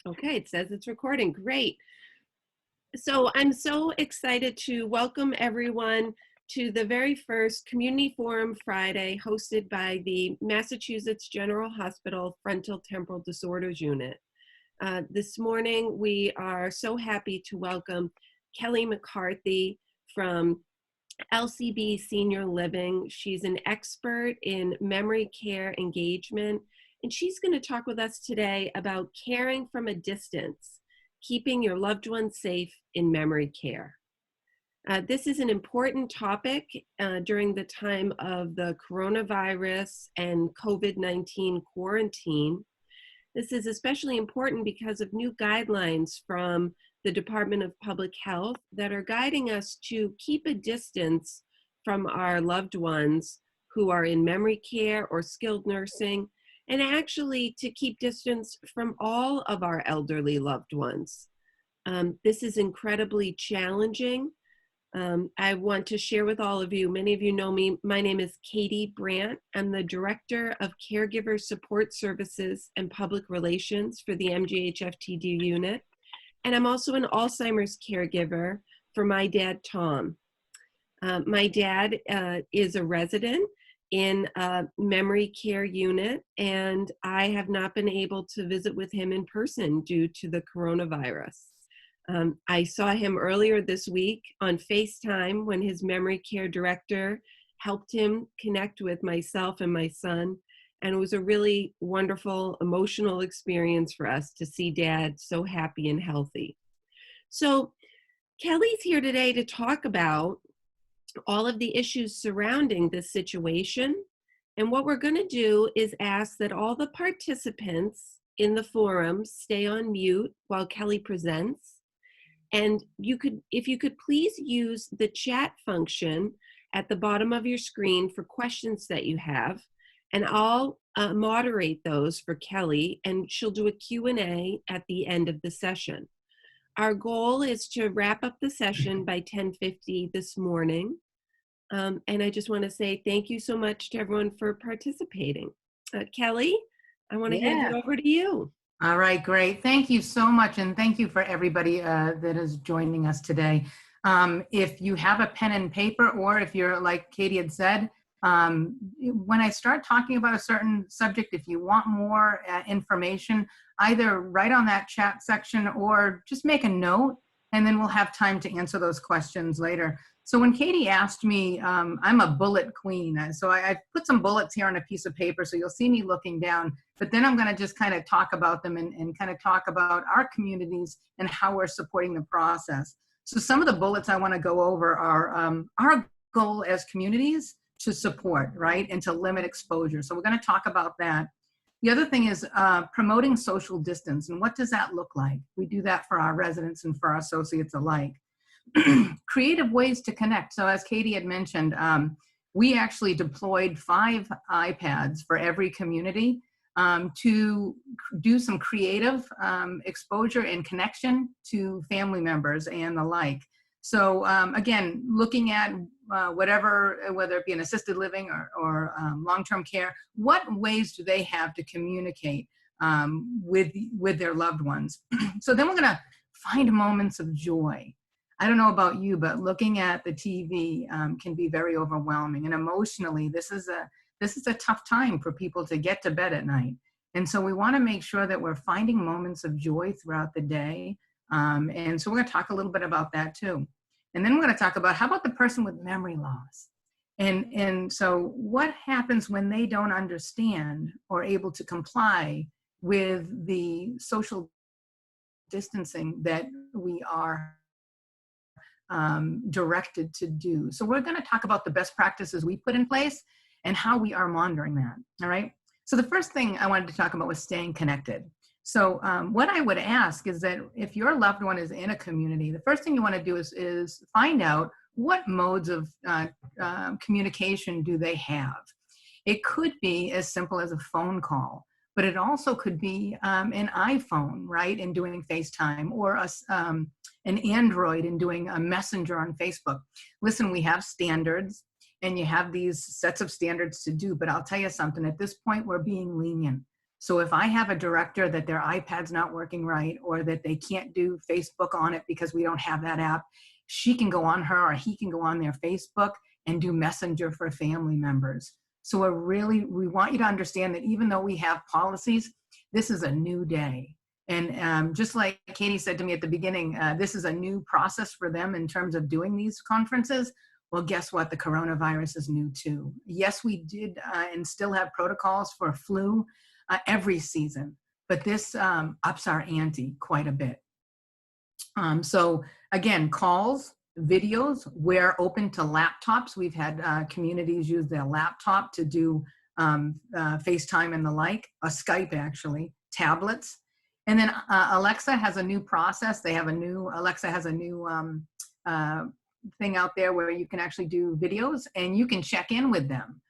Okay, it says it's recording. Great. So I'm so excited to welcome everyone to the very first Community Forum Friday hosted by the Massachusetts General Hospital Frontal Temporal Disorders Unit. This morning, we are so happy to welcome Kelly McCarthy from LCB Senior Living. She's an expert in memory care engagement, and she's going to talk with us today about caring from a distance, keeping your loved ones safe in memory care. This is an important topic during the time of the coronavirus and COVID-19 quarantine. This is especially important because of new guidelines from the Department of Public Health that are guiding us to keep a distance from our loved ones who are in memory care or skilled nursing, and actually to keep distance from all of our elderly loved ones. This is incredibly challenging. I want to share with all of you, many of you know me, my name is Katie Brandt. I'm the Director of Caregiver Support Services and Public Relations for the MGH-FTD unit. And I'm also an Alzheimer's caregiver for my dad, Tom. My dad is a resident in a memory care unit, and I have not been able to visit with him in person due to the coronavirus. I saw him earlier this week on FaceTime when his memory care director helped him connect with myself and my son. And it was a really wonderful, emotional experience for us to see Dad so happy and healthy. So Kelly's here today to talk about all of the issues surrounding this situation. And what we're going to do is ask that all the participants in the forum stay on mute while Kelly presents. And if you could please use the chat function at the bottom of your screen for questions that you have, and I'll moderate those for Kelly, and she'll do a Q&A at the end of the session. Our goal is to wrap up the session by 10:50 this morning. And I just want to say thank you so much to everyone for participating. Kelly, I want to hand it over to you. All right, great. Thank you so much. And thank you for everybody that is joining us today. If you have a pen and paper, or if you're like Katie had said, when I start talking about a certain subject, if you want more information, either write on that chat section or just make a note, and then we'll have time to answer those questions later. So when Katie asked me, I'm a bullet queen. So I put some bullets here on a piece of paper, so you'll see me looking down, but then I'm gonna just kind of talk about them and kind of talk about our communities and how we're supporting the process. So some of the bullets I wanna go over are our goal as communities to support, right? And to limit exposure. So we're gonna talk about that. The other thing is promoting social distance. And what does that look like? We do that for our residents and for our associates alike. Creative ways to connect. So as Katie had mentioned, we actually deployed 5 iPads for every community to do some creative exposure and connection to family members and the like. So again, looking at whether it be an assisted living or long-term care, what ways do they have to communicate with their loved ones? So then we're gonna find moments of joy. I don't know about you, but looking at the TV can be very overwhelming, and emotionally, this is a tough time for people to get to bed at night. And so we want to make sure that we're finding moments of joy throughout the day. And so we're going to talk a little bit about that too. And then we're going to talk about how about the person with memory loss, and so what happens when they don't understand or able to comply with the social distancing that we are directed to do. So we're going to talk about the best practices we put in place and how we are monitoring that. All right. So the first thing I wanted to talk about was staying connected. So what I would ask is that if your loved one is in a community, the first thing you want to do is find out what modes of communication do they have. It could be as simple as a phone call, but it also could be an iPhone, right, and doing FaceTime, or an Android and doing a messenger on Facebook. Listen, we have standards, and you have these sets of standards to do, but I'll tell you something, at this point, we're being lenient. So if I have a director that their iPad's not working right, or that they can't do Facebook on it because we don't have that app, she can go on her, or he can go on their Facebook and do Messenger for family members. So we want you to understand that even though we have policies, this is a new day. And just like Katie said to me at the beginning, this is a new process for them in terms of doing these conferences. Well, guess what? The coronavirus is new too. Yes, we did and still have protocols for flu every season, but this ups our ante quite a bit. So again, calls, videos, we're open to laptops. We've had communities use their laptop to do FaceTime and the like, Skype actually, tablets. And then Alexa has a new process. Alexa has a new thing out there where you can actually do videos and you can check in with them.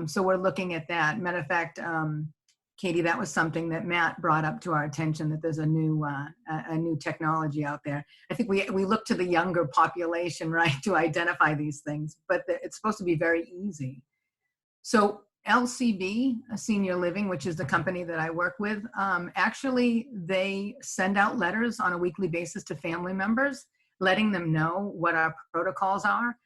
So we're looking at that. Matter of fact, Katie, that was something that Matt brought up to our attention, that there's a new technology out there. I think we look to the younger population, right, to identify these things, but it's supposed to be very easy. So LCB Senior Living, which is the company that I work with, actually they send out letters on a weekly basis to family members, letting them know what our protocols are.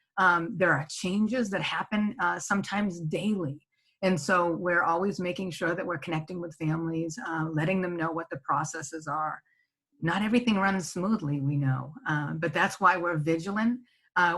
There are changes that happen sometimes daily. And so we're always making sure that we're connecting with families, letting them know what the processes are. Not everything runs smoothly, we know, but that's why we're vigilant.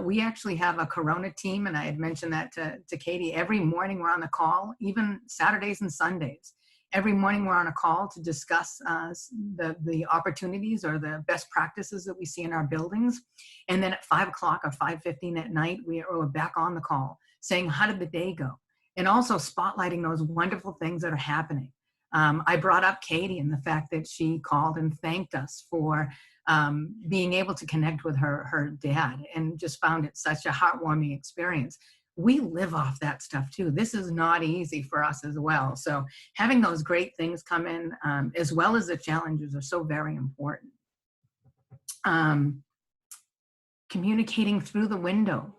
We actually have a Corona team, and I had mentioned that to Katie. Every morning we're on the call, even Saturdays and Sundays. Every morning we're on a call to discuss the opportunities or the best practices that we see in our buildings. And then at 5 o'clock or 5:15 at night, we're back on the call saying, how did the day go? And also spotlighting those wonderful things that are happening. I brought up Katie and the fact that she called and thanked us for being able to connect with her dad, and just found it such a heartwarming experience. We live off that stuff too. This is not easy for us as well. So having those great things come in, as well as the challenges, are so very important. Communicating through the window,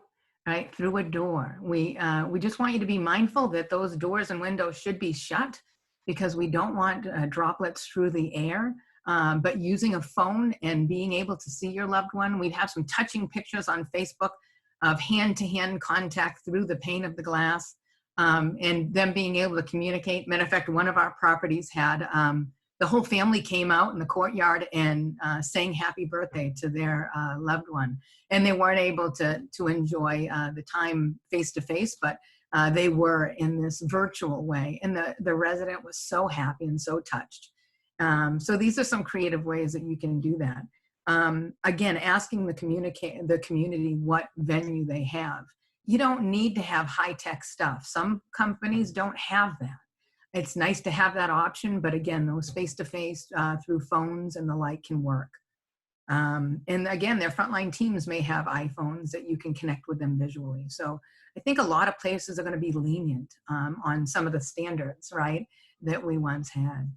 right, through a door. We just want you to be mindful that those doors and windows should be shut, because we don't want droplets through the air. But using a phone and being able to see your loved one, we have some touching pictures on Facebook of hand-to-hand contact through the pane of the glass, and them being able to communicate. Matter of fact, one of our properties had the whole family came out in the courtyard and sang happy birthday to their loved one. And they weren't able to enjoy the time face-to-face, but they were in this virtual way. And the resident was so happy and so touched. So these are some creative ways that you can do that. Again, asking the community what venue they have. You don't need to have high-tech stuff. Some companies don't have that. It's nice to have that option, but again, those face-to-face through phones and the like can work. And again, their frontline teams may have iPhones that you can connect with them visually. So I think a lot of places are going to be lenient on some of the standards, right, that we once had.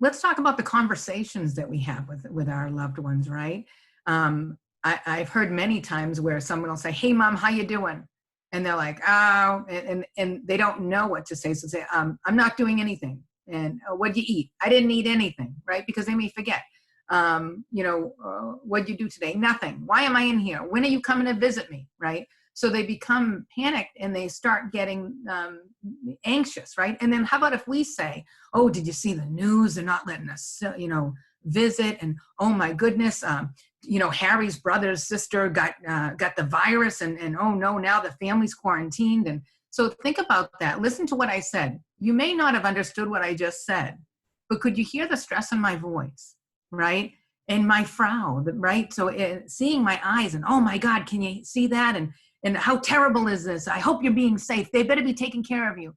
Let's talk about the conversations that we have with our loved ones, right? I've heard many times where someone will say, "Hey, Mom, how you doing?" And they're like, "Oh," and they don't know what to say. So say, "I'm not doing anything." And "What'd you eat?" "I didn't eat anything," right? Because they may forget. "What'd you do today?" "Nothing." "Why am I in here? When are you coming to visit me?" Right? So they become panicked and they start getting anxious, right? And then how about if we say, "Oh, did you see the news? They're not letting us, visit. And oh my goodness, Harry's brother's sister got the virus, and oh no, now the family's quarantined." And so think about that. Listen to what I said. You may not have understood what I just said, but could you hear the stress in my voice, right? And my frown, right? So seeing my eyes and, "Oh my God, can you see that? And how terrible is this? I hope you're being safe. They better be taking care of you."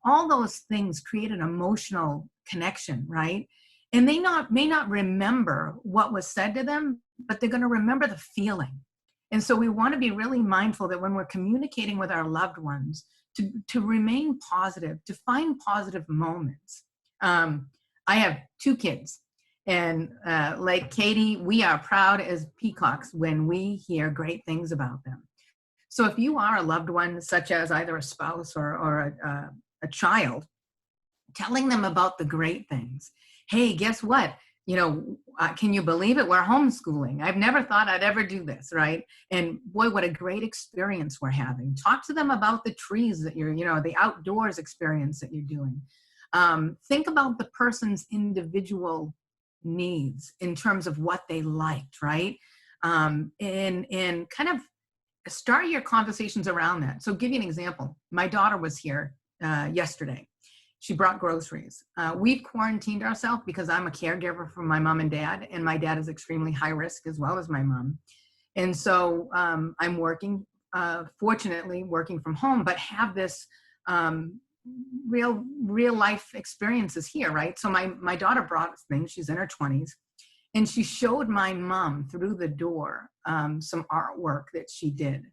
All those things create an emotional connection, right? And they may not remember what was said to them, but they're going to remember the feeling. And so we want to be really mindful that when we're communicating with our loved ones, to remain positive, to find positive moments. I have 2 kids. And like Katie, we are proud as peacocks when we hear great things about them. So if you are a loved one, such as either a spouse or a child, telling them about the great things. Hey, guess what? Can you believe it? We're homeschooling. I've never thought I'd ever do this, right? And boy, what a great experience we're having. Talk to them about the trees that the outdoors experience that you're doing. Think about the person's individual needs in terms of what they liked, right? And kind of start your conversations around that. So give you an example. My daughter was here yesterday. She brought groceries. We've quarantined ourselves because I'm a caregiver for my mom and dad, and my dad is extremely high risk as well as my mom. And so I'm working, fortunately, working from home, but have this real life experiences here, right? So my daughter brought things. She's in her 20s, and she showed my mom through the door some artwork that she did.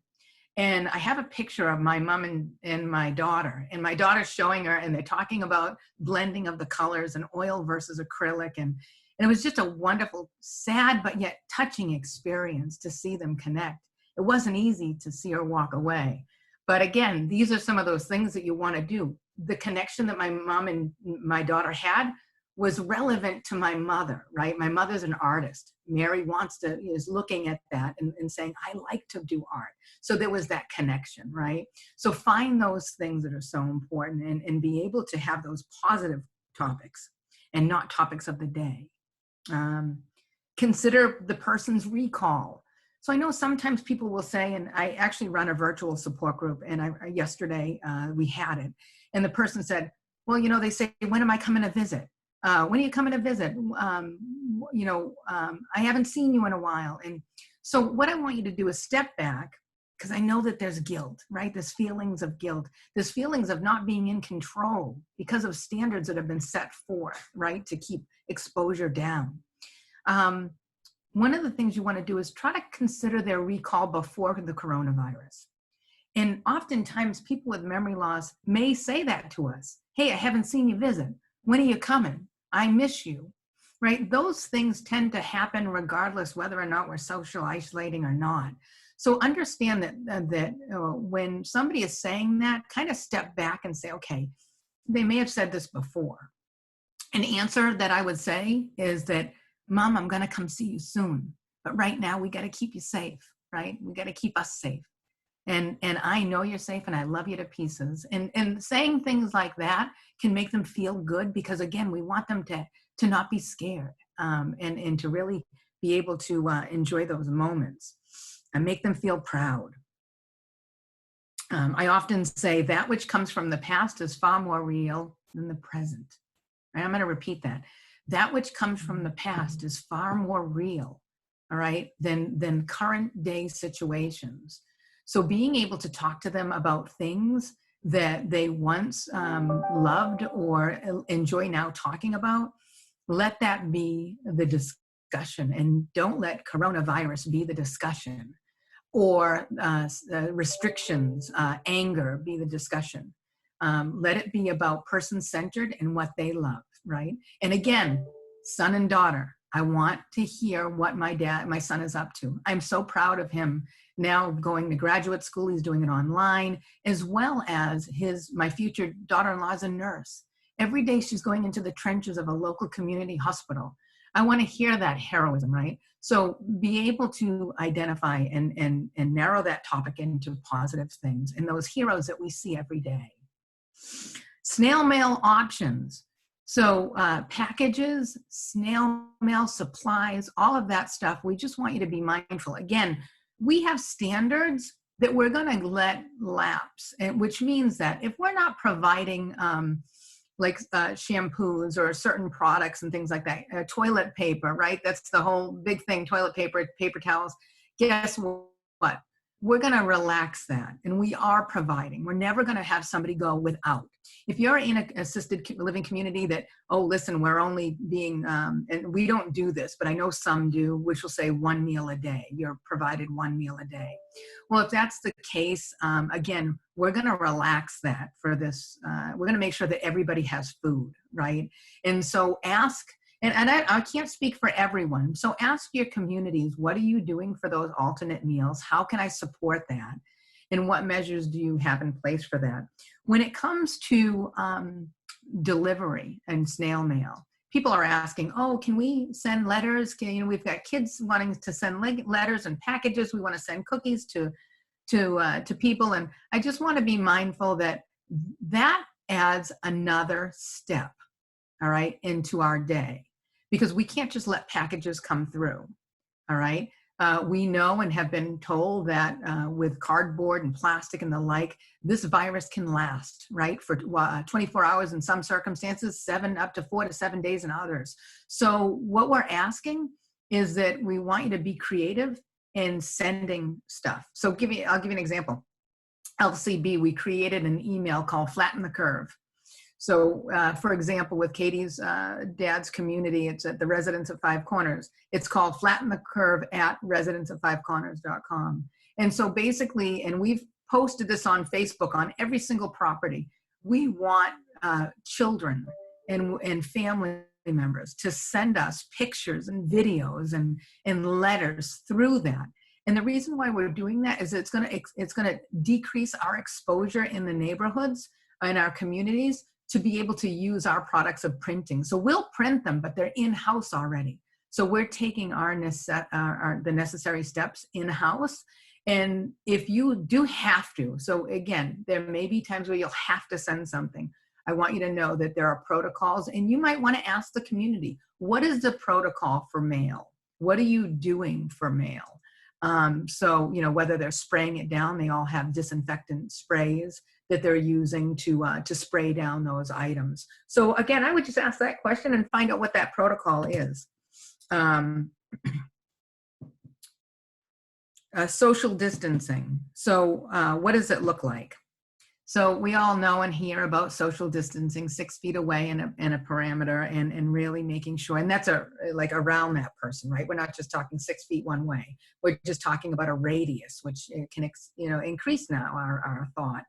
And I have a picture of my mom and my daughter's showing her, and they're talking about blending of the colors and oil versus acrylic. And it was just a wonderful, sad, but yet touching experience to see them connect. It wasn't easy to see her walk away. But again, these are some of those things that you want to do. The connection that my mom and my daughter had was relevant to my mother, right? My mother's an artist. Mary is looking at that and saying, I like to do art. So there was that connection, right? So find those things that are so important and be able to have those positive topics and not topics of the day. Consider the person's recall. So I know sometimes people will say, and I actually run a virtual support group, and yesterday we had it, and the person said, well, they say, when am I coming to visit? When are you coming to visit? I haven't seen you in a while. And so what I want you to do is step back, because I know that there's guilt, right? There's feelings of guilt. There's feelings of not being in control because of standards that have been set forth, right? To keep exposure down. One of the things you want to do is try to consider their recall before the coronavirus. And oftentimes people with memory loss may say that to us. Hey, I haven't seen you visit. When are you coming? I miss you, right? Those things tend to happen regardless whether or not we're social isolating or not. So understand that when somebody is saying that, kind of step back and say, okay, they may have said this before. An answer that I would say is that, Mom, I'm going to come see you soon. But right now we got to keep you safe, right? We got to keep us safe. And I know you're safe and I love you to pieces. And saying things like that can make them feel good because, again, we want them to not be scared and to really be able to enjoy those moments and make them feel proud. I often say that which comes from the past is far more real than the present. Right? I'm going to repeat that. That which comes from the past is far more real, all right, than current day situations. So being able to talk to them about things that they once loved or enjoy now talking about, let that be the discussion, and don't let coronavirus be the discussion, or restrictions, anger be the discussion. Let it be about person-centered and what they love, right? And again, son and daughter, I want to hear what my son is up to. I'm so proud of him now going to graduate school. He's doing it online, as well as my future daughter-in-law is a nurse. Every day she's going into the trenches of a local community hospital. I want to hear that heroism, right? So be able to identify and narrow that topic into positive things and those heroes that we see every day. Snail mail options. So packages, snail mail, supplies, all of that stuff, we just want you to be mindful. Again, we have standards that we're going to let lapse, which means that if we're not providing shampoos or certain products and things like that, toilet paper, right? That's the whole big thing, toilet paper, paper towels. Guess what? We're going to relax that, and we are providing. We're never going to have somebody go without. If you're in an assisted living community that, oh, listen, we're only being, and we don't do this, but I know some do, which will say 1 meal a day. You're provided 1 meal a day. Well, if that's the case, again, we're going to relax that for this. We're going to make sure that everybody has food, right? And so ask, and I can't speak for everyone. So ask your communities, what are you doing for those alternate meals? How can I support that? And what measures do you have in place for that? When it comes to delivery and snail mail. People are asking, oh, can we send letters? We've got kids wanting to send letters and packages. We want to send cookies to people. And I just want to be mindful that adds another step, all right, into our day, because we can't just let packages come through, all right? We know and have been told that with cardboard and plastic and the like, this virus can last, right, for 24 hours in some circumstances, up to 4 to 7 days in others. So what we're asking is that we want you to be creative in sending stuff. So I'll give you an example. LCB, we created an email called Flatten the Curve. So, for example, with Katie's dad's community, it's at the Residents of Five Corners. It's called Flatten the Curve at residentsoffivecorners.com. And so basically, and we've posted this on Facebook on every single property, we want children and family members to send us pictures and videos and letters through that. And the reason why we're doing that is it's going to decrease our exposure in the neighborhoods, in our communities, to be able to use our products of printing. So we'll print them, but they're in-house already. So we're taking the necessary steps in-house. And if you do have to, so again, there may be times where you'll have to send something. I want you to know that there are protocols, and you might want to ask the community, what is the protocol for mail? What are you doing for mail? So, whether they're spraying it down, they all have disinfectant sprays that they're using to spray down those items. So again, I would just ask that question and find out what that protocol is. Social distancing. So what does it look like? So we all know and hear about social distancing, 6 feet away in a parameter, and really making sure, and that's like around that person, right? We're not just talking 6 feet one way. We're just talking about a radius, which can increase now our thought.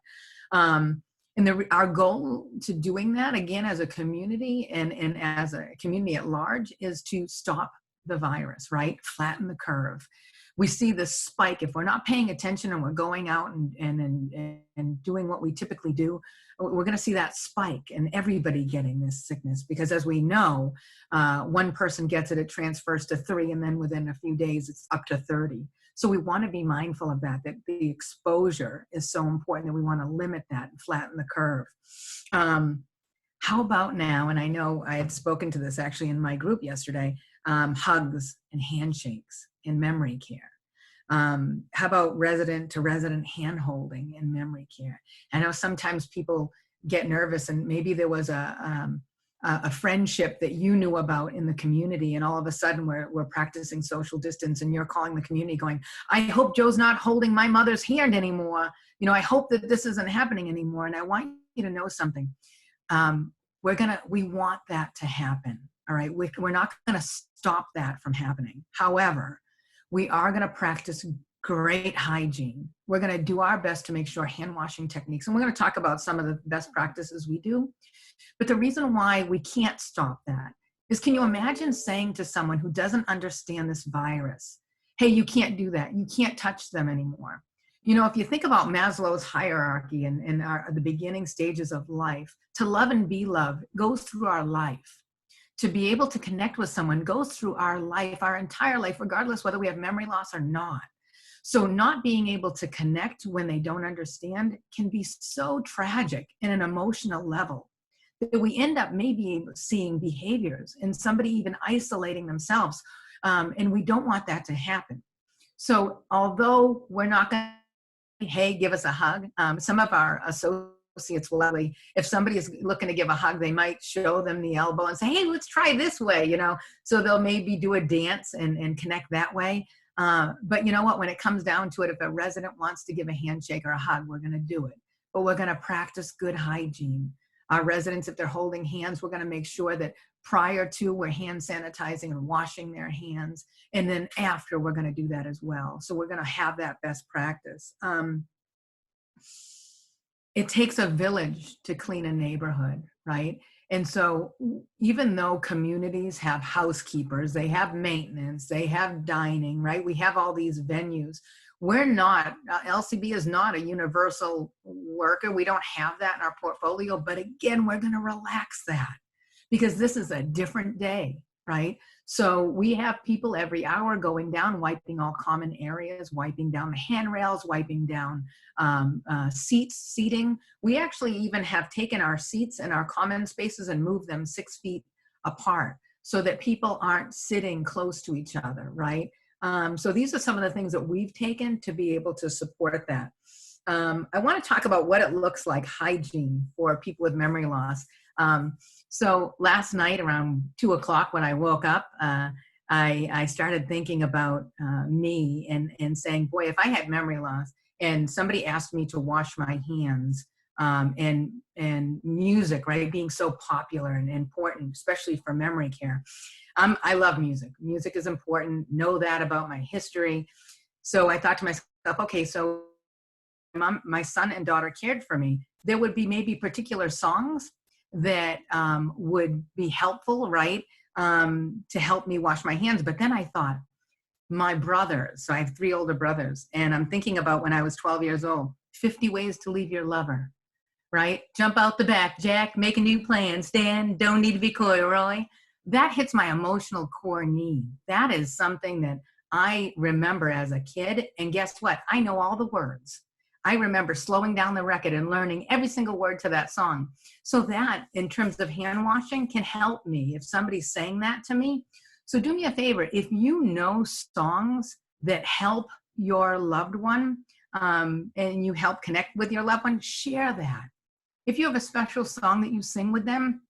And our goal to doing that, again, as a community and as a community at large, is to stop the virus, right? Flatten the curve. We see this spike. If we're not paying attention and we're going out and doing what we typically do, we're going to see that spike and everybody getting this sickness, because as we know, one person gets it, it transfers to 3, and then within a few days, it's up to 30. So we want to be mindful of that the exposure is so important that we want to limit that and flatten the curve. How about now, and I know I had spoken to this actually in my group yesterday, hugs and handshakes in memory care. How about resident to resident hand holding in memory care? I know sometimes people get nervous, and maybe there was a friendship that you knew about in the community, and all of a sudden we're practicing social distance, and you're calling the community going, I hope Joe's not holding my mother's hand anymore. I hope that this isn't happening anymore. And I want you to know something. We want that to happen. All right. We're not going to stop that from happening. However, we are going to practice great hygiene. We're going to do our best to make sure hand washing techniques, and we're going to talk about some of the best practices we do. But the reason why we can't stop that is, can you imagine saying to someone who doesn't understand this virus, hey, you can't do that. You can't touch them anymore. If you think about Maslow's hierarchy and the beginning stages of life, to love and be loved goes through our life. To be able to connect with someone goes through our life, our entire life, regardless whether we have memory loss or not. So not being able to connect when they don't understand can be so tragic in an emotional level that we end up maybe seeing behaviors and somebody even isolating themselves. And we don't want that to happen. So although we're not going to, hey, give us a hug, some of our associates will actually, if somebody is looking to give a hug, they might show them the elbow and say, hey, let's try this way, so they'll maybe do a dance and connect that way. But you know what, when it comes down to it, if a resident wants to give a handshake or a hug, we're going to do it. But we're going to practice good hygiene. Our residents, if they're holding hands, we're going to make sure that prior to, we're hand sanitizing and washing their hands. And then after, we're going to do that as well. So we're going to have that best practice. It takes a village to clean a neighborhood, right? And so even though communities have housekeepers, they have maintenance, they have dining, right? We have all these venues. We're not, LCB is not a universal worker. We don't have that in our portfolio, but again, we're going to relax that because this is a different day, right? So we have people every hour going down, wiping all common areas, wiping down the handrails, wiping down seating. We actually even have taken our seats and our common spaces and moved them 6 feet apart so that people aren't sitting close to each other, right? So these are some of the things that we've taken to be able to support that. I want to talk about what it looks like, hygiene for people with memory loss. So last night around 2 o'clock when I woke up, I started thinking about me and saying, boy, if I had memory loss and somebody asked me to wash my hands, and music, right, being so popular and important, especially for memory care. I love music. Music is important. Know that about my history. So I thought to myself, okay, so my son and daughter cared for me. There would be maybe particular songs that would be helpful, right, to help me wash my hands. But then I thought, my brothers, so I have 3 older brothers, and I'm thinking about when I was 12 years old, 50 ways to leave your lover, right? Jump out the back, Jack, make a new plan, stand, don't need to be coy, Roy. That hits my emotional core need. That is something that I remember as a kid, and guess what? I know all the words. I remember slowing down the record and learning every single word to that song. So that, in terms of hand washing, can help me if somebody's saying that to me. So do me a favor, if you know songs that help your loved one, and you help connect with your loved one, share that. If you have a special song that you sing with them,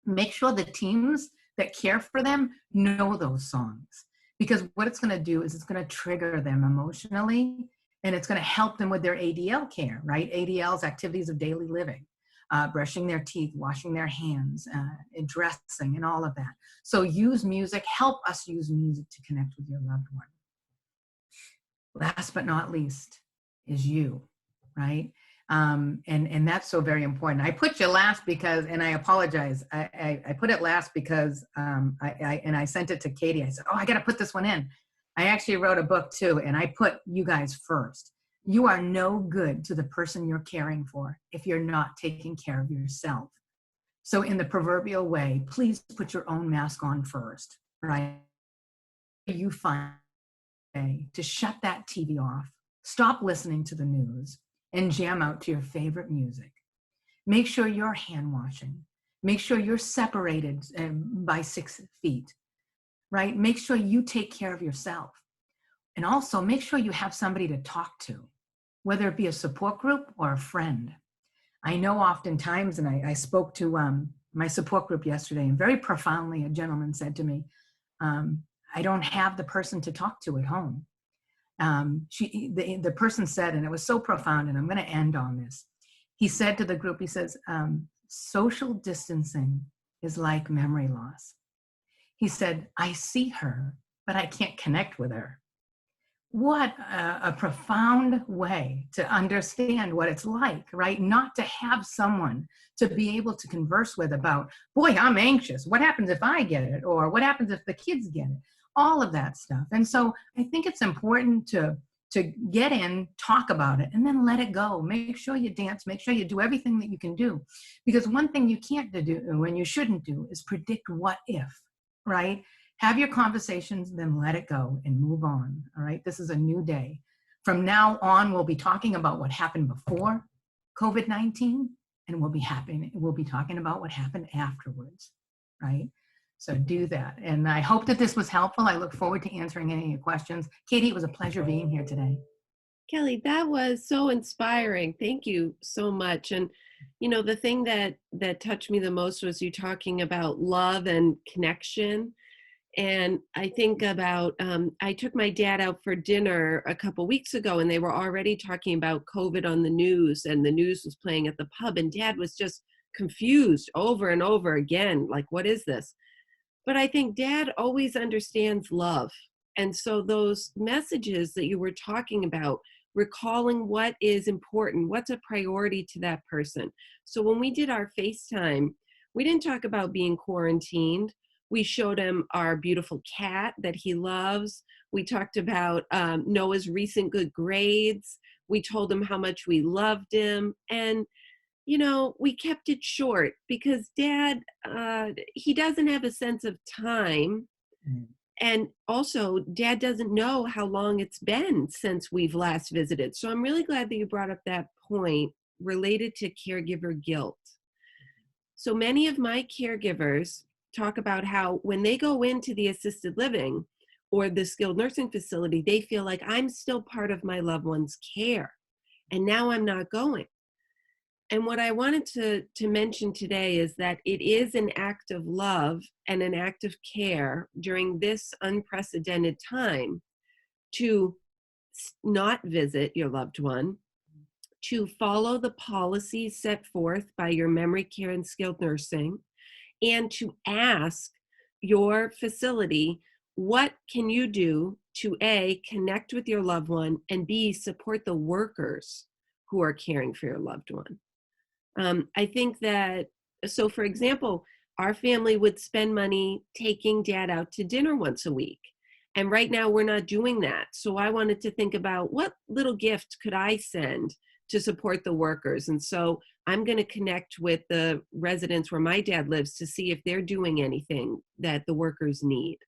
make sure the teams that care for them know those songs. Because what it's going to do is it's going to trigger them emotionally, and it's going to help them with their ADL care, right? ADL's activities of daily living, brushing their teeth, washing their hands, and dressing, and all of that. So use music, help us use music to connect with your loved one. Last but not least is you, right? And that's so very important. I put you last because, and I apologize, I put it last because I sent it to Katie. I said, oh, I got to put this one in. I actually wrote a book too, and I put you guys first. You are no good to the person you're caring for if you're not taking care of yourself. So in the proverbial way, please put your own mask on first, right? You find a way to shut that TV off, stop listening to the news, and jam out to your favorite music. Make sure you're hand washing. Make sure you're separated by 6 feet, right? Make sure you take care of yourself. And also make sure you have somebody to talk to, whether it be a support group or a friend. I know oftentimes, and I spoke to my support group yesterday, and very profoundly, a gentleman said to me, I don't have the person to talk to at home. The person said, and it was so profound, and I'm going to end on this. He said to the group, he says, social distancing is like memory loss. He said, I see her, but I can't connect with her. What a profound way to understand what it's like, right? Not to have someone to be able to converse with about, boy, I'm anxious. What happens if I get it? Or what happens if the kids get it? All of that stuff. And so I think it's important to get in, talk about it, and then let it go. Make sure you dance, make sure you do everything that you can do. Because one thing you can't do and you shouldn't do is predict what if, right? Have your conversations, then let it go and move on, all right? This is a new day. From now on, we'll be talking about what happened before COVID-19, and we'll be talking about what happened afterwards, right? So do that. And I hope that this was helpful. I look forward to answering any of your questions. Katie, it was a pleasure being here today. Kelly, that was so inspiring. Thank you so much. And, you know, the thing that touched me the most was you talking about love and connection. And I think about, I took my dad out for dinner a couple weeks ago, and they were already talking about COVID on the news, and the news was playing at the pub, and Dad was just confused over and over again, like, what is this? But I think Dad always understands love. And so those messages that you were talking about, recalling what is important, what's a priority to that person. So when we did our FaceTime, we didn't talk about being quarantined. We showed him our beautiful cat that he loves. We talked about Noah's recent good grades. We told him how much we loved him. And, we kept it short because Dad, he doesn't have a sense of time. And also, Dad doesn't know how long it's been since we've last visited. So I'm really glad that you brought up that point related to caregiver guilt. So many of my caregivers talk about how when they go into the assisted living or the skilled nursing facility, they feel like I'm still part of my loved one's care. And now I'm not going. And what I wanted to mention today is that it is an act of love and an act of care during this unprecedented time to not visit your loved one, to follow the policies set forth by your memory care and skilled nursing, and to ask your facility, what can you do to A, connect with your loved one, and B, support the workers who are caring for your loved one. I think that, so for example, our family would spend money taking Dad out to dinner once a week. And right now we're not doing that. So I wanted to think about what little gift could I send to support the workers. And so I'm going to connect with the residents where my dad lives to see if they're doing anything that the workers need.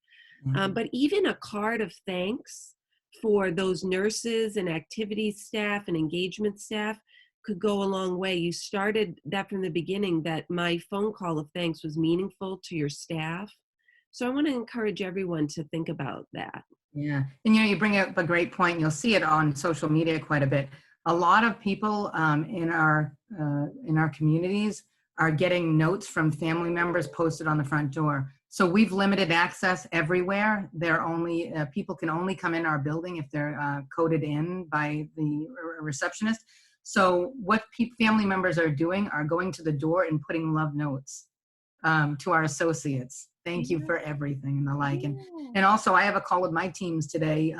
But even a card of thanks for those nurses and activities staff and engagement staff could go a long way. You started that from the beginning, that my phone call of thanks was meaningful to your staff. So I want to encourage everyone to think about that. Yeah, and you bring up a great point. You'll see it on social media quite a bit. A lot of people in our communities are getting notes from family members posted on the front door. So we've limited access everywhere. They're only people can only come in our building if they're coded in by the receptionist. So what family members are doing are going to the door and putting love notes to our associates. Thank you for everything and the like. And also I have a call with my teams today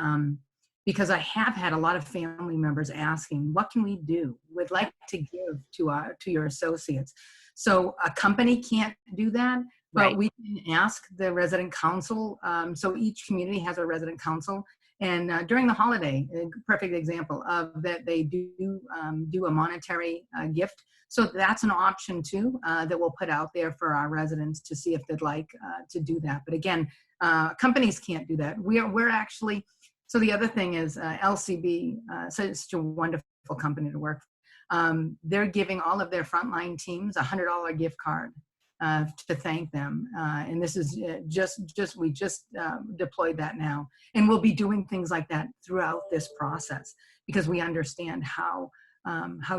because I have had a lot of family members asking, what can we do? We'd like to give to your associates. So a company can't do that, but Right. we can ask the resident council. So each community has a resident council. And during the holiday, a perfect example of that, they do a monetary gift. So that's an option too that we'll put out there for our residents to see if they'd like to do that. But again, companies can't do that. We're actually, so the other thing is LCB, so it's such a wonderful company to work for. They're giving all of their frontline teams a $100 gift card to thank them. And this is we just deployed that now. And we'll be doing things like that throughout this process because we understand how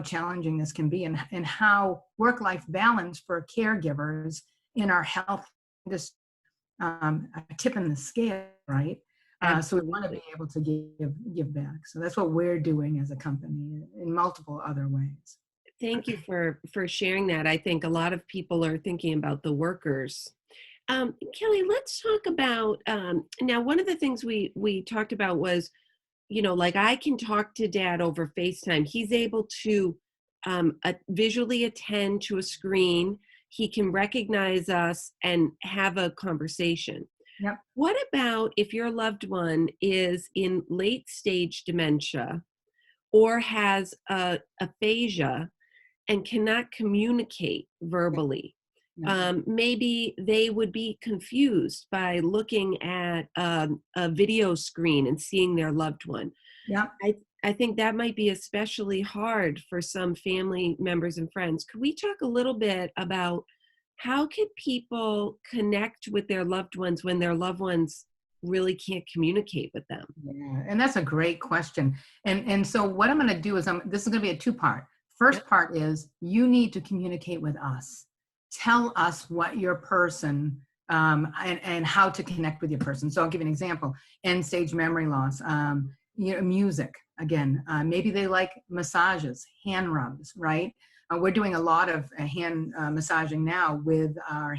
challenging this can be and how work-life balance for caregivers in our health industry, a tip in the scale, right? So we want to be able to give back. So that's what we're doing as a company in multiple other ways. Thank you for sharing that. I think a lot of people are thinking about the workers. Kelly, let's talk about, now one of the things we talked about was, like I can talk to Dad over FaceTime. He's able to visually attend to a screen. He can recognize us and have a conversation. Yep. What about if your loved one is in late stage dementia or has aphasia and cannot communicate verbally? Maybe they would be confused by looking at a video screen and seeing their loved one. Yeah. I think that might be especially hard for some family members and friends. Could we talk a little bit about how can people connect with their loved ones when their loved ones really can't communicate with them? Yeah, and that's a great question. And so what I'm going to do is this is going to be a two-part. First part is you need to communicate with us. Tell us what your person and how to connect with your person. So I'll give you an example. End-stage memory loss, music. Again, maybe they like massages, hand rubs, right? We're doing a lot of hand massaging now with our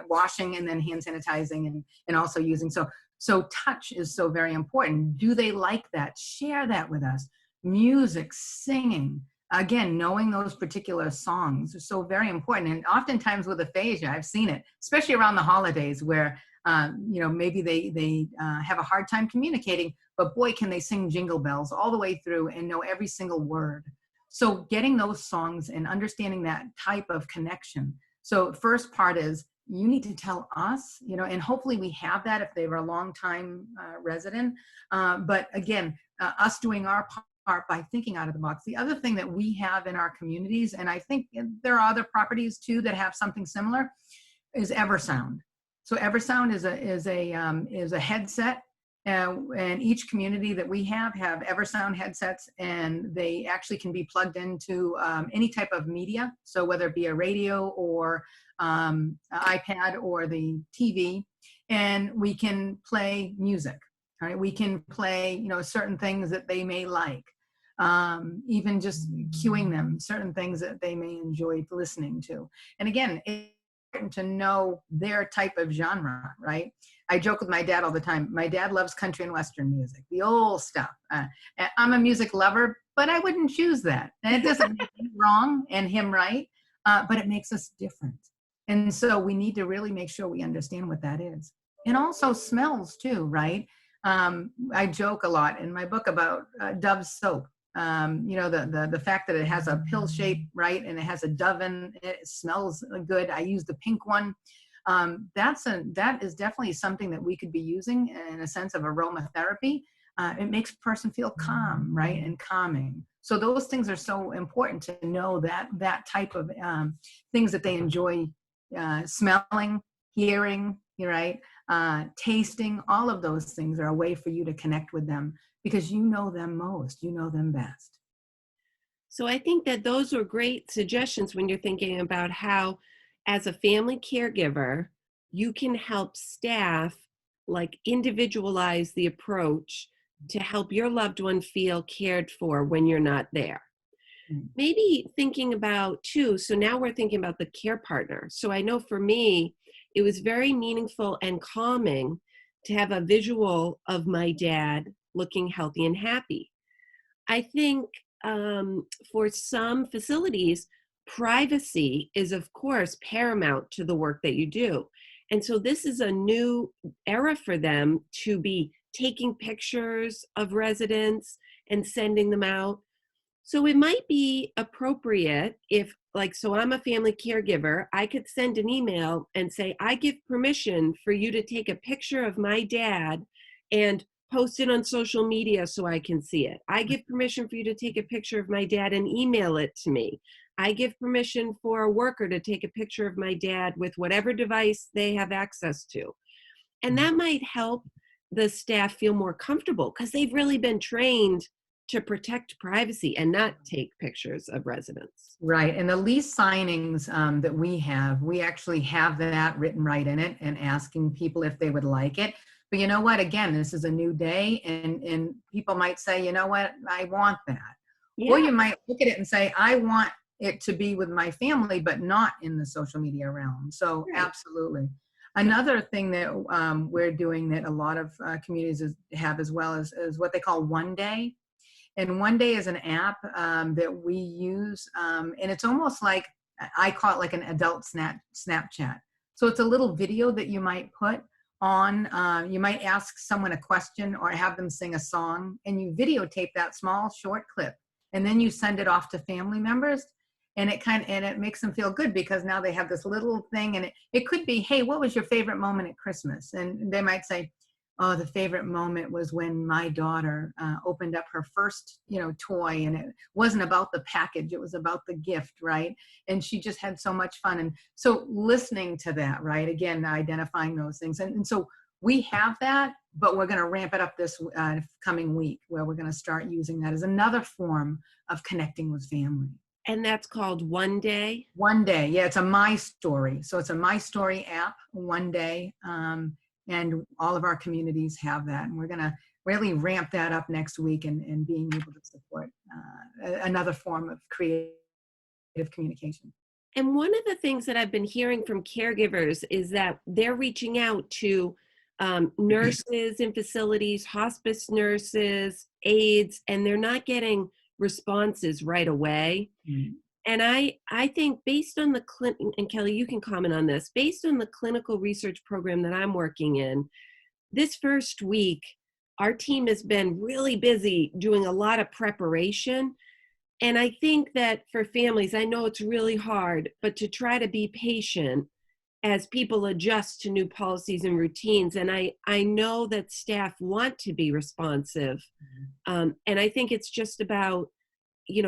washing and then hand sanitizing and also using. So touch is so very important. Do they like that? Share that with us. Music, singing. Again, knowing those particular songs are so very important. And oftentimes with aphasia, I've seen it, especially around the holidays where Maybe they have a hard time communicating, but boy, can they sing Jingle Bells all the way through and know every single word. So getting those songs and understanding that type of connection. So first part is you need to tell us, and hopefully we have that if they were a long time resident. But again, us doing our part by thinking out of the box. The other thing that we have in our communities, and I think there are other properties too that have something similar, is Eversound. So Eversound is a headset, and each community that we have Eversound headsets, and they actually can be plugged into any type of media. So whether it be a radio or iPad or the TV, and we can play music. All right, we can play certain things that they may like, even just cueing them certain things that they may enjoy listening to. And again, it's important to know their type of genre, right? I joke with my dad all the time. My dad loves country and Western music, the old stuff. I'm a music lover, but I wouldn't choose that. And it doesn't make me wrong and him right, but it makes us different. And so we need to really make sure we understand what that is. And also smells too, right? I joke a lot in my book about Dove soap. The fact that it has a pill shape, right? And it has a dove in it, it smells good. I use the pink one. That is definitely something that we could be using in a sense of aromatherapy. It makes a person feel calm, right? And calming. So those things are so important to know that type of things that they enjoy smelling, hearing, right? Tasting, all of those things are a way for you to connect with them because you know them most, you know them best. So I think that those are great suggestions when you're thinking about how, as a family caregiver, you can help staff like individualize the approach to help your loved one feel cared for when you're not there. Maybe thinking about too, so now we're thinking about the care partner. So I know for me, it was very meaningful and calming to have a visual of my dad looking healthy and happy. I think for some facilities, privacy is, of course, paramount to the work that you do. And so this is a new era for them to be taking pictures of residents and sending them out. So it might be appropriate if, so I'm a family caregiver, I could send an email and say, I give permission for you to take a picture of my dad and post it on social media so I can see it. I give permission for you to take a picture of my dad and email it to me. I give permission for a worker to take a picture of my dad with whatever device they have access to. And that might help the staff feel more comfortable because they've really been trained to protect privacy and not take pictures of residents. Right. And the lease signings that we actually have that written right in it and asking people if they would like it. But you know what? Again, this is a new day and people might say, you know what? I want that. Yeah. Or you might look at it and say, I want it to be with my family, but not in the social media realm. So right. Absolutely. Another thing that we're doing that a lot of communities have as well is what they call One Day. And One Day is an app that we use, and it's almost like, I call it like an adult Snapchat. So it's a little video that you might put on, you might ask someone a question or have them sing a song, and you videotape that small short clip, and then you send it off to family members, and it makes them feel good because now they have this little thing, and it could be, hey, what was your favorite moment at Christmas? And they might say, oh, the favorite moment was when my daughter opened up her first, toy, and it wasn't about the package, it was about the gift, right? And she just had so much fun. And so listening to that, right? Again, identifying those things. And so we have that, but we're going to ramp it up this coming week where we're going to start using that as another form of connecting with family. And that's called One Day? One Day, yeah, it's a My Story. So it's a My Story app, One Day. And all of our communities have that. And we're going to really ramp that up next week and being able to support another form of creative communication. And one of the things that I've been hearing from caregivers is that they're reaching out to nurses in facilities, hospice nurses, aides, and they're not getting responses right away. Mm-hmm. And I think based on the and Kelly, you can comment on this, based on the clinical research program that I'm working in, this first week, our team has been really busy doing a lot of preparation. And I think that for families, I know it's really hard, but to try to be patient as people adjust to new policies and routines. And I know that staff want to be responsive. And I think it's just about,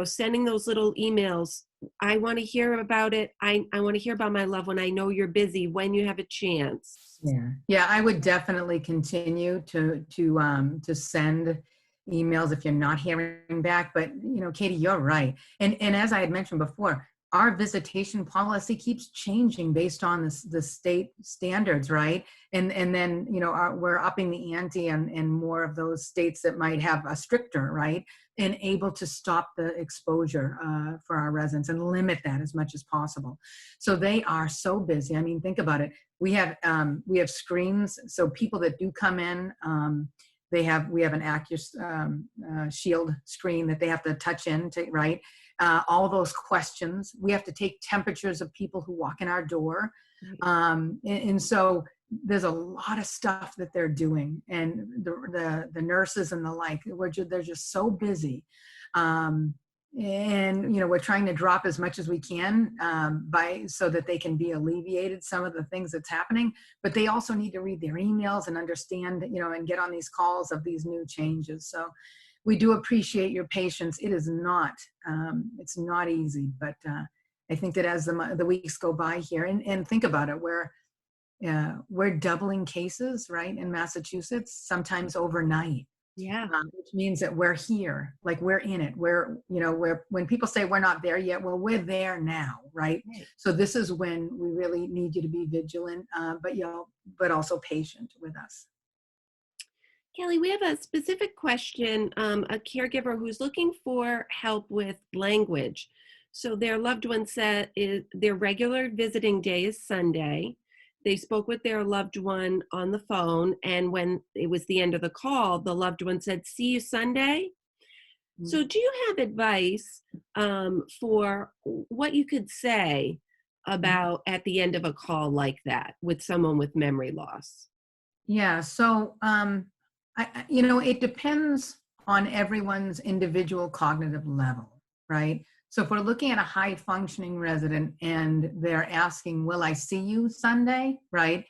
sending those little emails. I want to hear about it. I want to hear about my loved one. I know you're busy when you have a chance. Yeah, I would definitely continue to send emails if you're not hearing back. But Katie, you're right. And as I had mentioned before, our visitation policy keeps changing based on the state standards, right? And then we're upping the ante in more of those states that might have a stricter, right, and able to stop the exposure for our residents and limit that as much as possible. So they are so busy. I mean, think about it. We have screens, so people that do come in, we have an shield screen that they have to touch into, right? All those questions. We have to take temperatures of people who walk in our door. And so there's a lot of stuff that they're doing, and the nurses and the like, they're just so busy. And we're trying to drop as much as we can so that they can be alleviated some of the things that's happening, but they also need to read their emails and understand, and get on these calls of these new changes. So we do appreciate your patience. It is not, it's not easy, but I think that as the weeks go by here, and think about it, we're doubling cases, right, in Massachusetts, sometimes overnight. Yeah. Which means that we're here, like we're in it. When people say we're not there yet, well, we're there now, right? So this is when we really need you to be vigilant, but also patient with us. Kelly, we have a specific question, a caregiver who's looking for help with language. So their loved one said their regular visiting day is Sunday. They spoke with their loved one on the phone, and when it was the end of the call, the loved one said, "See you Sunday." Mm-hmm. So do you have advice for what you could say about at the end of a call like that with someone with memory loss? Yeah, so it depends on everyone's individual cognitive level, right? So if we're looking at a high functioning resident and they're asking, "Will I see you Sunday?" right?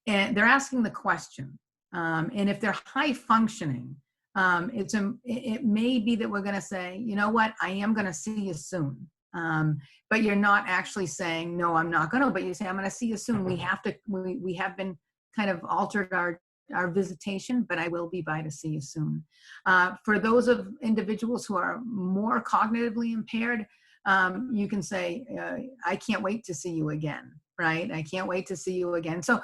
And they're asking the question. And if they're high functioning, it may be that we're going to say, "You know what, I am going to see you soon." But you're not actually saying, "No, I'm not going to," but you say, "I'm going to see you soon. We have been kind of altered our visitation, but I will be by to see you soon." For those of individuals who are more cognitively impaired, you can say, "I can't wait to see you again," right? "I can't wait to see you again." So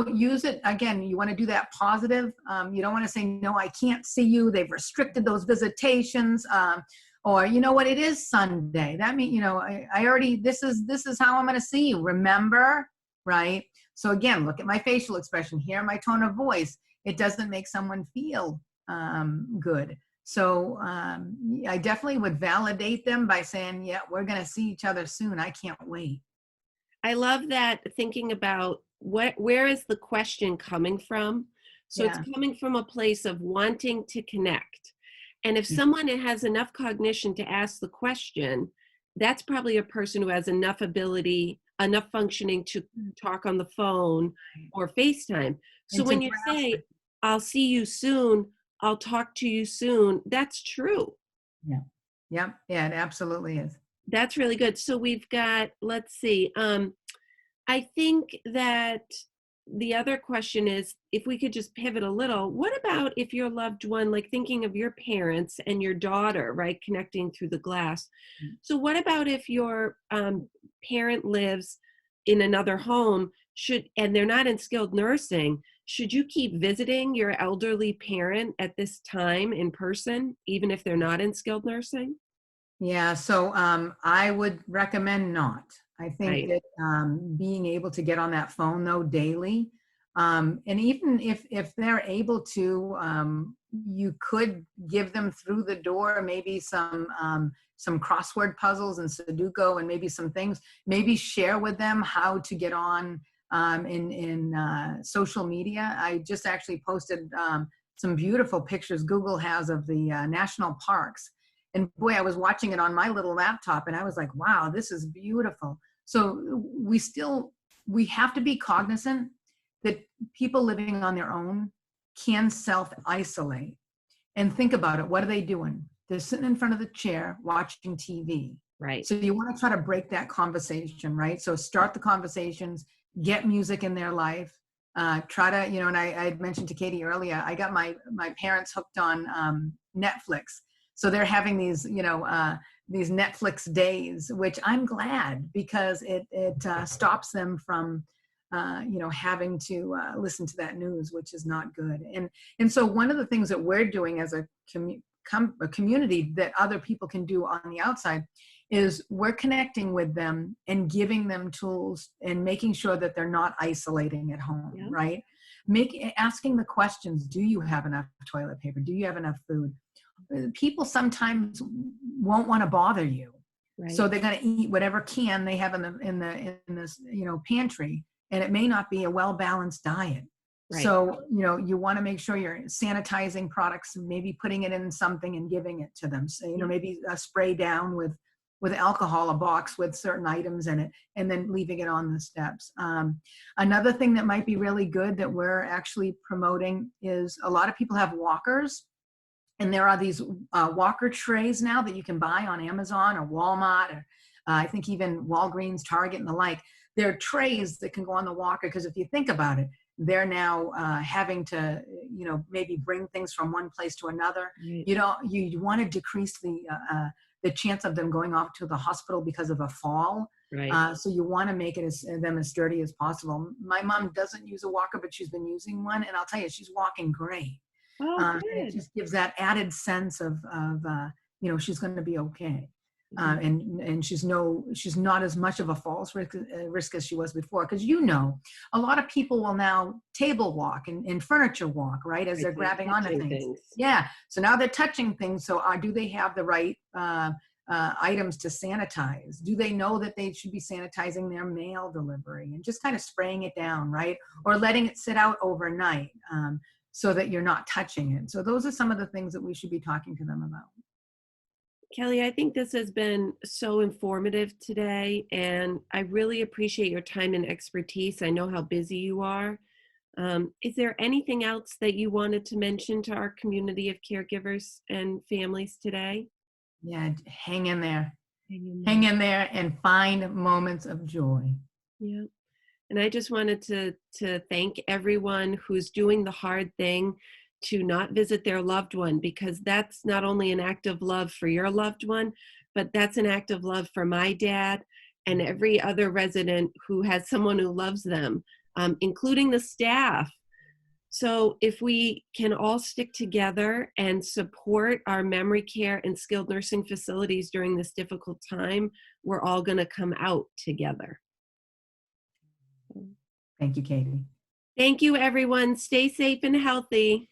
use it again. You want to do that positive. You don't want to say, "No, I can't see you. They've restricted those visitations." Or, "You know what, it is Sunday. That means, I already, this is how I'm going to see you. Remember," right? So again, look at my facial expression, hear my tone of voice. It doesn't make someone feel good. So I definitely would validate them by saying, "Yeah, we're going to see each other soon. I can't wait." I love that, thinking about where is the question coming from? So It's coming from a place of wanting to connect. And if someone has enough cognition to ask the question, that's probably a person who has enough ability, enough functioning to talk on the phone or FaceTime. So when you say, "I'll see you soon, I'll talk to you soon," that's true. Yeah, it absolutely is. That's really good. So we've got, let's see, I think that the other question is, if we could just pivot a little, what about if your loved one, like thinking of your parents and your daughter, right, connecting through the glass. So what about if your parent lives in another home, and they're not in skilled nursing, should you keep visiting your elderly parent at this time in person, even if they're not in skilled nursing? Yeah, so I would recommend not. I think that being able to get on that phone though daily, and even if they're able to, you could give them through the door maybe some some crossword puzzles and Sudoku and maybe some things, maybe share with them how to get on in social media. I just actually posted some beautiful pictures Google has of the national parks. And boy, I was watching it on my little laptop and I was like, wow, this is beautiful. So we have to be cognizant that people living on their own can self-isolate. And think about it. What are they doing? They're sitting in front of the chair watching TV. Right. So you want to try to break that conversation, right? So start the conversations, get music in their life. Try to, and I had mentioned to Katie earlier, I got my parents hooked on Netflix. So they're having these, these Netflix days, which I'm glad because it stops them from, having to listen to that news, which is not good. And so one of the things that we're doing as a community that other people can do on the outside is we're connecting with them and giving them tools and making sure that they're not isolating at home, yeah. Right? Asking the questions, do you have enough toilet paper? Do you have enough food? People sometimes won't want to bother you. Right. So they're going to eat whatever can they have in this pantry, and it may not be a well-balanced diet. Right. So, you want to make sure you're sanitizing products, maybe putting it in something and giving it to them. So, maybe a spray down with alcohol, a box with certain items in it, and then leaving it on the steps. Another thing that might be really good that we're actually promoting is a lot of people have walkers, and there are these walker trays now that you can buy on Amazon or Walmart, or I think even Walgreens, Target, and the like. They're trays that can go on the walker, because if you think about it, they're now having to, maybe bring things from one place to another. Right. You want to decrease the chance of them going off to the hospital because of a fall. Right. So you want to make them as sturdy as possible. My mom doesn't use a walker, but she's been using one, and I'll tell you, she's walking great. Oh, good. It just gives that added sense of she's going to be okay. And she's not as much of a false risk as she was before, because a lot of people will now table walk and furniture walk, right, as they're grabbing onto things. Yeah, so now they're touching things. So do they have the right items to sanitize? Do they know that they should be sanitizing their mail delivery and just kind of spraying it down, right, or letting it sit out overnight so that you're not touching it? So those are some of the things that we should be talking to them about. Kelly, I think this has been so informative today, and I really appreciate your time and expertise. I know how busy you are. Is there anything else that you wanted to mention to our community of caregivers and families today? Yeah, hang in there. Hang in there and find moments of joy. Yeah. And I just wanted to thank everyone who's doing the hard thing to not visit their loved one, because that's not only an act of love for your loved one, but that's an act of love for my dad and every other resident who has someone who loves them, including the staff. So if we can all stick together and support our memory care and skilled nursing facilities during this difficult time, we're all going to come out together. Thank you, Katie. Thank you, everyone. Stay safe and healthy.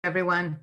Everyone.